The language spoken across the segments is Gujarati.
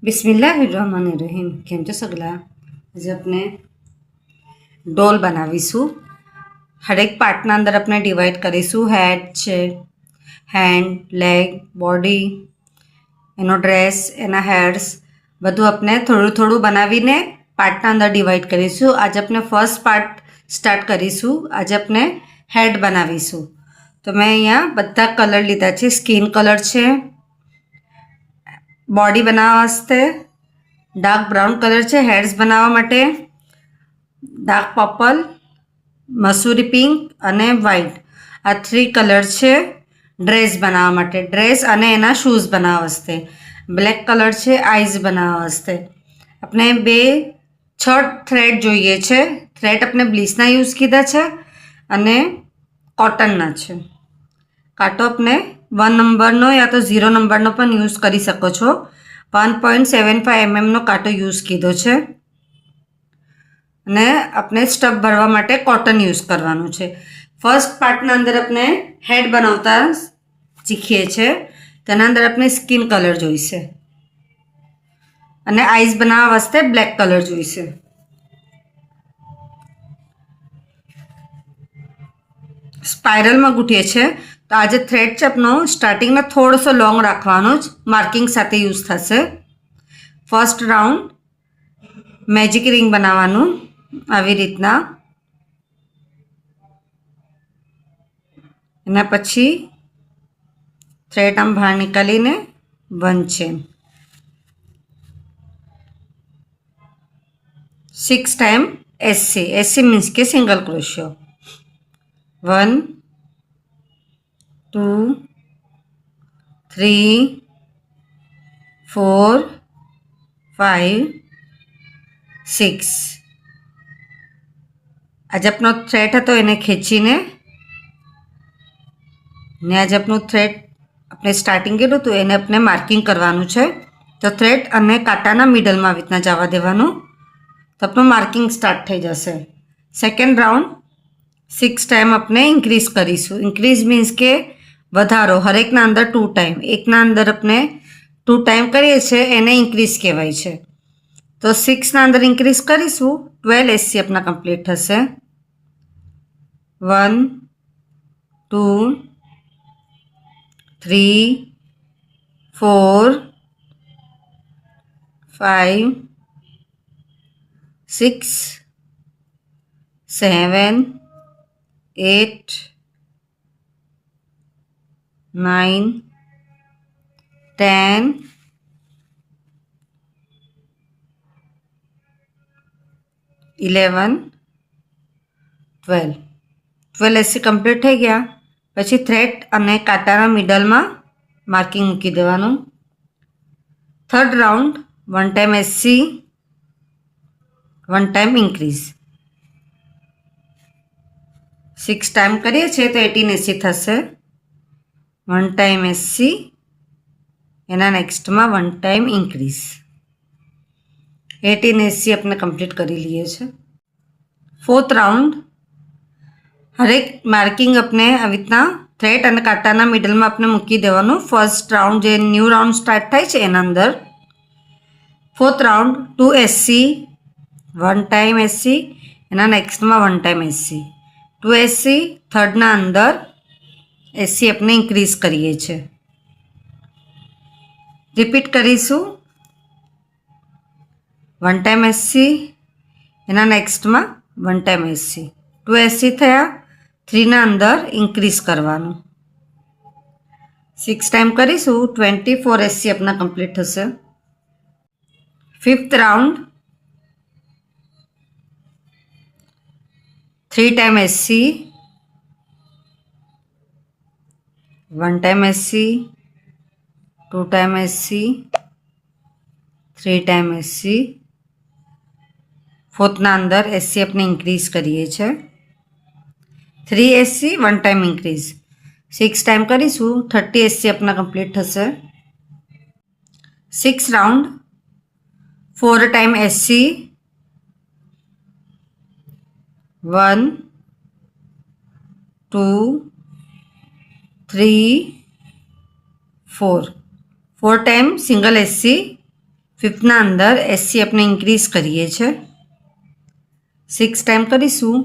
બિસ્મિલ્લાહિર્રહમાનિર્રહીમ. કેમ છો સગલા? આજે આપણે ડોલ બનાવીશું. હરેક પાર્ટના અંદર આપણે ડિવાઈડ કરીશું. હેડ છે, હેન્ડ, લેગ, બોડી, એનો ડ્રેસ, એના હેડ્સ બધું આપણે થોડું થોડું બનાવીને પાર્ટના અંદર ડિવાઈડ કરીશું. આજે આપણે ફર્સ્ટ પાર્ટ સ્ટાર્ટ કરીશું. આજે આપણે હેડ બનાવીશું. તો મેં અહીંયા બધા કલર લીધા છે. સ્કિન કલર છે, બોડી બનાવવા વાસ્તે ડાર્ક બ્રાઉન કલર છે, હેડ્સ બનાવવા માટે ડાર્ક પર્પલ, મસૂરી પિંક અને વ્હાઈટ, આ 3 કલર છે ડ્રેસ બનાવવા માટે. ડ્રેસ અને એના શૂઝ બનાવવા વાસ્તે બ્લેક કલર છે આઈઝ બનાવવા વાસ્તે. આપણે 6 થ્રેડ જોઈએ છે. થ્રેડ આપણે બ્લીચના યુઝ કીધા છે અને કોટનના છે. કાંટો આપણે 1 નંબરનો યા તો 0 નંબરનો પણ યુઝ કરી શકો છો. 1.75 mm નો કાંટો યુઝ કીધો છે અને આપણે સ્ટફ ભરવા માટે કોટન યુઝ કરવાનું છે. ફર્સ્ટ પાર્ટના અંદર આપણે હેડ બનાવતા શીખીએ છીએ. તેના અંદર આપણે સ્કિન કલર જોઈશે અને આઈઝ બનાવવા વાસ્તે બ્લેક કલર જોઈશે. સ્પાઇરલમાં ગૂંથીએ છીએ તો આ જે થ્રેડ છે આપણો સ્ટાર્ટિંગમાં થોડોસો લોંગ રાખવાનો જ, માર્કિંગ સાથે યુઝ થશે. ફર્સ્ટ રાઉન્ડ મેજિક રિંગ બનાવવાનું આવી રીતના, એના પછી થ્રેડ આમ બહાર નીકાળીને 1 chain 6 time SC. SC means કે સિંગલ ક્રોશિયો. 1 2 3 4 5 6. આજે આપણો થ્રેડ હતો એને ખેંચીને ને આજે આપણું થ્રેડ આપણે સ્ટાર્ટિંગ કર્યું હતું એને આપણે માર્કિંગ કરવાનું છે. તો થ્રેડ અને કાંટાના મિડલમાં આવી રીતના જવા દેવાનું તો આપણું માર્કિંગ સ્ટાર્ટ થઈ જશે. સેકન્ડ રાઉન્ડ 6 ટાઈમ આપણે ઇન્ક્રીઝ કરીશું. ઇન્ક્રીઝ મીન્સ કે વધારો. હરેકના અંદર 2 ટાઈમ. એકના અંદર આપણે 2 ટાઈમ કરીએ છીએ એને ઇન્ક્રીઝ કહેવાય છે. તો 6ના અંદર ઇન્ક્રીઝ કરીશું. 12 એસસી આપણા કમ્પ્લીટ થશે. 1 2 3 4 5 6 7 8 9 10 11 12. 12 એસસી કમ્પ્લીટ થઈ ગયા. પછી થ્રેડ અને કાંટાના મિડલમાં માર્કિંગ મૂકી દેવાનું. Third round 1 time SC 1 time increase. 6 time કરીએ છીએ તો 18 એસસી થશે. 1 ટાઈમ એસસી, એના નેક્સ્ટમાં 1 ટાઈમ ઇન્ક્રીઝ. 18 એસસી આપણે કમ્પ્લીટ કરી લઈએ છીએ. ફોર્થ રાઉન્ડ હરેક માર્કિંગ આપણે આવી રીતના થ્રેડ અને કાંટાના મિડલમાં આપણે મૂકી દેવાનું. ફર્સ્ટ રાઉન્ડ જે ન્યૂ રાઉન્ડ સ્ટાર્ટ થાય છે એના અંદર. Fourth round 2 SC 1 time SC, એના નેક્સ્ટમાં 1 ટાઈમ એસસી. 2 એસસી, થર્ડના અંદર એસસી આપણે ઇન્ક્રીઝ કરીએ છીએ. રિપીટ કરીશું. 1 ટાઈમ એસસી, એના નેક્સ્ટમાં 1 ટાઈમ એસસી. 2 એસસી થયા. 3ના અંદર ઇન્ક્રીઝ કરવાનું. 6 ટાઈમ કરીશું. 24 એસસી આપણા કમ્પ્લીટ થશે. Fifth round 3 time SC 1 time SC 2 time SC 3 time SC. ફોર્થના અંદર એસસી આપણે ઇન્ક્રીઝ કરીએ છીએ. 3 એસસી 1 ટાઈમ ઇન્ક્રીઝ. 6 ટાઈમ કરીશું. 30 એસસી આપણા કમ્પ્લીટ થશે. 6 round 4 time SC 1 2 3 4. 4 time single SC ફિફ્થના અંદર એસસી આપણે ઇન્ક્રીઝ કરીએ છીએ 6 ટાઈમ કરીશું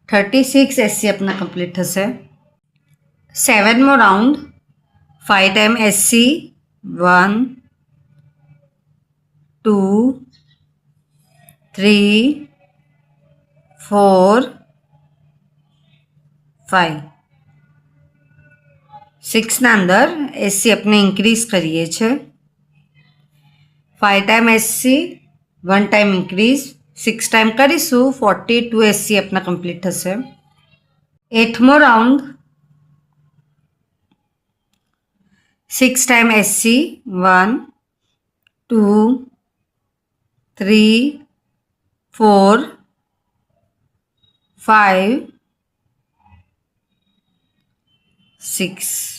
36 એસસી આપણા કમ્પ્લીટ થશે 7મો રાઉન્ડ 5 ટાઈમ એસસી 1 2 3 4 5 6ના અંદર એસસી આપણે ઇન્ક્રીઝ કરીએ છીએ 5 time SC 1 time increase 6 time કરીશું 42 એસસી આપણા કમ્પ્લીટ થશે 8મો રાઉન્ડ 6 ટાઈમ એસસી 1 2 3 4 5 6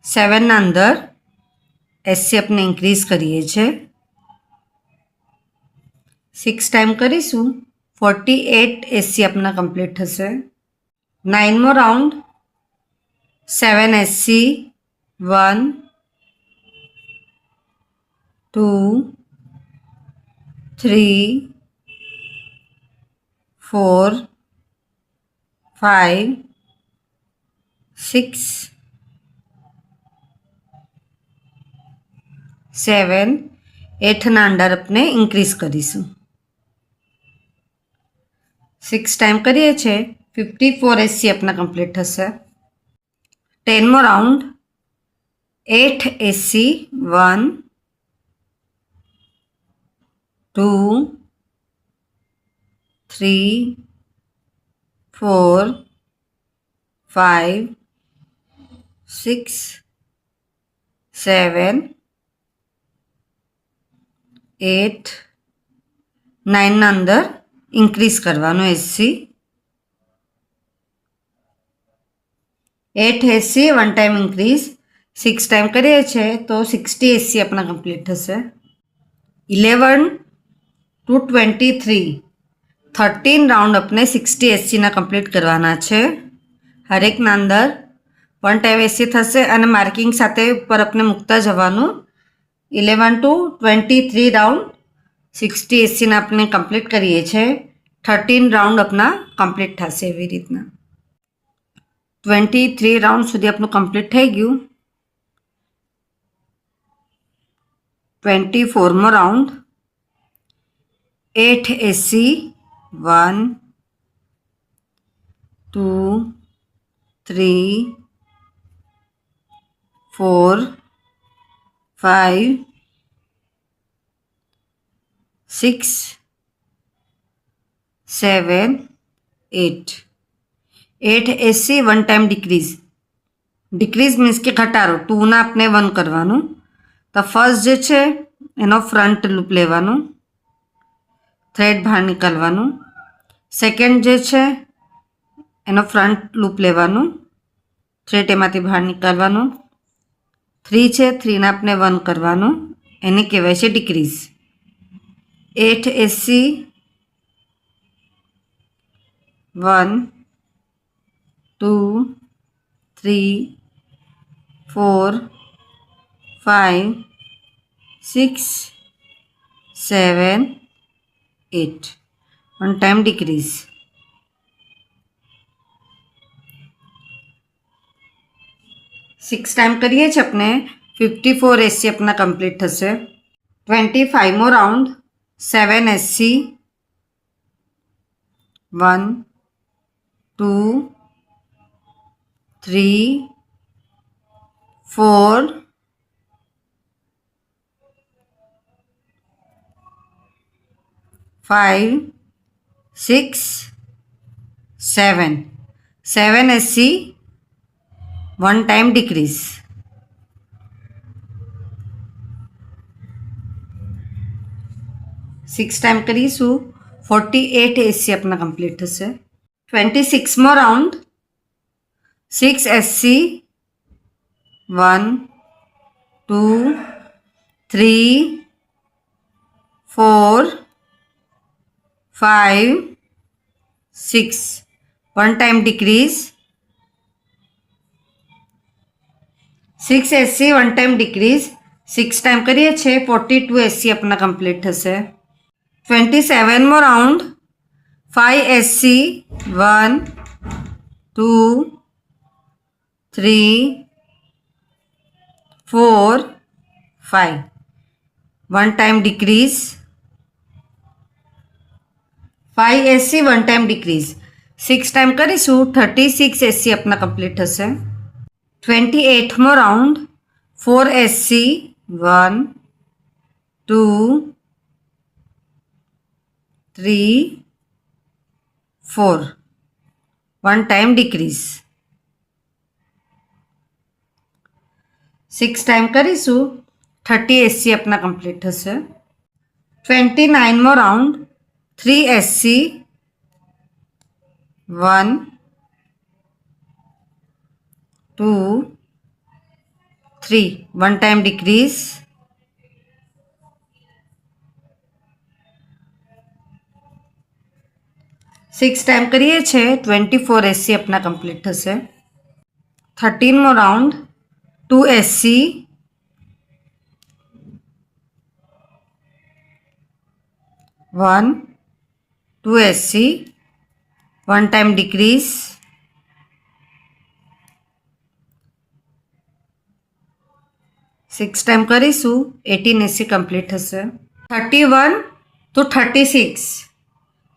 7ના અંદર એસસી આપણે ઇન્ક્રીઝ કરીએ છીએ 6 ટાઈમ કરીશું 48 એસસી આપણા કમ્પ્લીટ થશે 9મો રાઉન્ડ 7 એસસી 1 2 3 4 5 6 7 8ના અંડર આપણે ઇન્ક્રીઝ કરીશું 6 ટાઈમ કરીએ છીએ 54 એસસી આપણા કમ્પ્લીટ થશે 10મો રાઉન્ડ 8 એસસી 1 2 3 4 5 6 7 8 9ના અંદર ઇન્ક્રીઝ કરવાનું SC 8 SC 1 time increase 6 time કરીએ છીએ તો 60 એસસી આપણા કમ્પ્લીટ થશે 11 to 23 13 રાઉન્ડ આપણે 60 એસસીના કમ્પ્લીટ કરવાના છે હરેકના અંદર 1 ટાઈમ એસસી થશે અને માર્કિંગ સાથે ઉપર આપણે મૂકતા જવાનું 11 to 23 રાઉન્ડ 60 એસસીના આપણે કમ્પ્લીટ કરીએ છીએ 13 રાઉન્ડ આપણા કમ્પ્લીટ થશે એવી રીતના 23 રાઉન્ડ સુધી આપણું કમ્પ્લીટ થઈ ગયું 24મો round 8 SC 1 2 3 4 5 6 7 8 8 SC 1 time decrease means કે ઘટાડો 2ના આપણે 1 કરવાનું તો ફર્સ્ટ જે છે એનો ફ્રન્ટ લૂપ લેવાનું થ્રેડ બહાર નીકળવાનું સેકન્ડ જે છે એનો ફ્રન્ટ લૂપ લેવાનું થ્રેડ એમાંથી બહાર નીકળવાનું 3 છે 3ના આપણે 1 કરવાનું એને કહેવાય છે decrease 8 SC 1 2 3 4 5 6 7 8 1 time decrease 6 time કરીએ છીએ આપણે 54 એસસી આપણા કમ્પ્લીટ થશે 25મો round 7 SC 1 2 3 4 5 6 7 7 SC 1 time decrease 6 time કરીશું 48 એસસી આપણા કમ્પ્લીટ થશે 26મો round 6 SC 1 2 3 4 5 6 1 time decrease 6 SC 1 time decrease 6 time करिए 42 SC अपना कंप्लीट थशे। 27मो round 5 SC 1 2 3 4 5 1 time decrease 5 SC 1 time decrease 6 time करीशू 36 SC अपना कंप्लीट थशे। 28मो round 4 SC 1 2 3 4 1 time decrease 6 time करीशू 30 SC अपना कंप्लीट थशे। 29मो round 3 SC 1 2 3 1 time decrease 6 time करिए 24 SC अपना कंप्लीट थशे। 13मो round 2 SC 1 2 SC 1 time decrease 6 time करीशू 18 SC कंप्लीट थशे। 31 to 36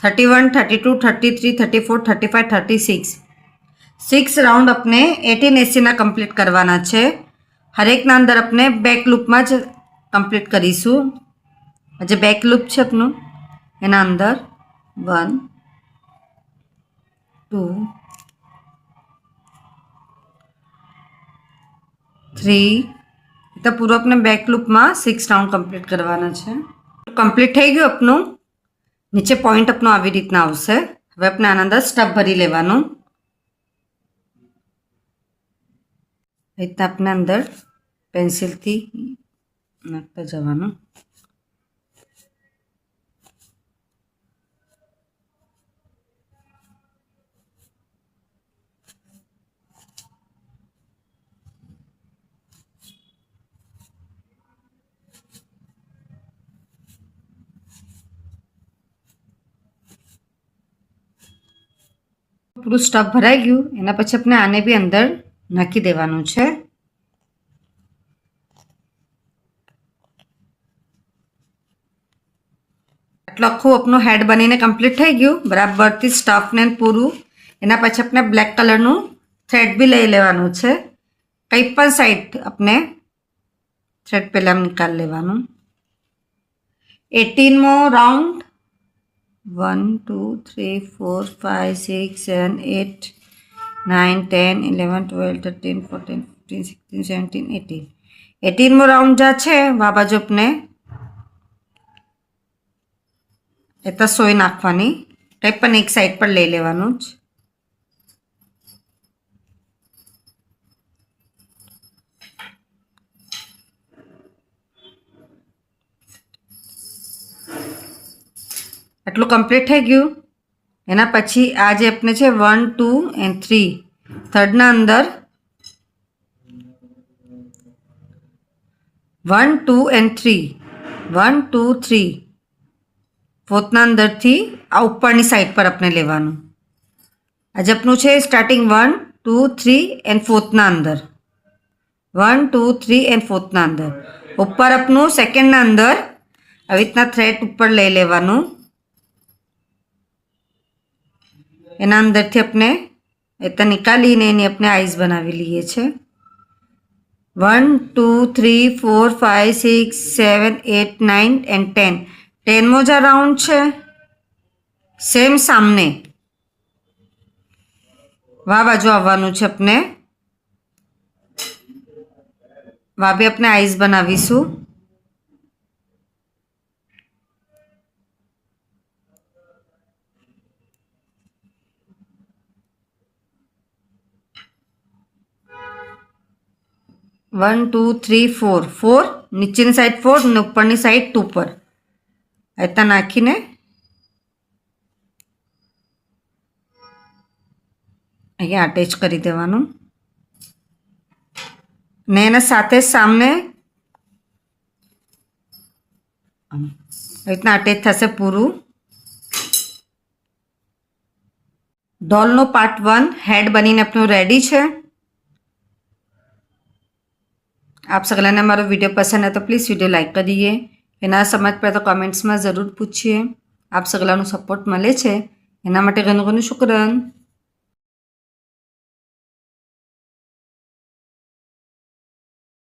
31 32 33 34 35 36 6 राउंड अपने 18 SC ना कंप्लीट करवाना है। हर एक ना अंदर अपने बैक लूप में ज कंप्लीट करीशू। जो बैक लूप है अपनू एना अंदर 1 2 3 तो पूरा अपने बैक लूप में 6 राउंड कंप्लीट करवाना है। कंप्लीट थई गयुं अपनू। नीचे पॉइंट अपनो आवी रीतना आवशे। हवे अपने आना अंदर स्टफ भरी लेवानुं। रीतना अपने अंदर पेन्सिल थी नाखता जवानुं। पूરું સ્ટફ ભરાઈ ગયું એના પછી આપણે આને બી અંદર નાખી દેવાનું છે। આટલું આખું આપણું હેડ બનીને કમ્પ્લીટ થઈ ગયું બરાબરથી સ્ટફને પૂરું। એના પછી આપણે બ્લેક કલરનું થ્રેડ બી લઈ લેવાનું છે। કંઈ પણ સાઈડ આપણે થ્રેડ પહેલાં નિકાલ લેવાનું। 18મો રાઉન્ડ 1 2 3 4 5 6 7 8 9 10 11 12 13 14 15 16 17 18 18મો રાઉન્ડ जा છે આ બાજુ આપણે એ તો સોય નાખવાની કંઈ પણ એક સાઈડ પર લઈ લેવાનું જ। આટલું કમ્પ્લીટ થઈ ગયું। એના પછી આ જે આપણે છે 1 2 and 3 થર્ડના અંદર 1 2 and 3 1 2 3 ફોર્થના અંદરથી આ ઉપરની સાઈડ પર આપણે લેવાનું। આજે આપણું છે સ્ટાર્ટિંગ 1 2 3 and ફોર્થના અંદર 1 2 3 and ફોર્થના અંદર ઉપર આપણું સેકન્ડના અંદર આવી રીતના થ્રેડ ઉપર લઈ લેવાનું। એના અંદરથી આપણે એ તો નિકાલીને એની આપણે આઈસ બનાવી લઈએ છે। 1 2 3 4 5 6 7 8 9 and 10 10મો જે રાઉન્ડ છે સેમ સામને વા બાજુ આવવાનું છે આપણે વા બી આપણે આઈસ બનાવીશું। 1 2 3 4 4 નીચેની સાઈડ 4 અને ઉપરની સાઈડ 2 પર આયતા નાખીને અહીંયા અટેચ કરી દેવાનું ને એના સાથે સામને રીતના અટેચ થશે પૂરું. ડોલનો પાર્ટ 1 હેડ બનીને આપણું રેડી છે. आप सगला ने हमारा वीडियो पसंद है तो प्लीज़ वीडियो लाइक करिए. एना समझ पे तो कमेंट्स में ज़रूर पूछिए. आप सगलाનું સપોર્ટ મળે છે એના માટે ઘણું ઘણું શુક્રન.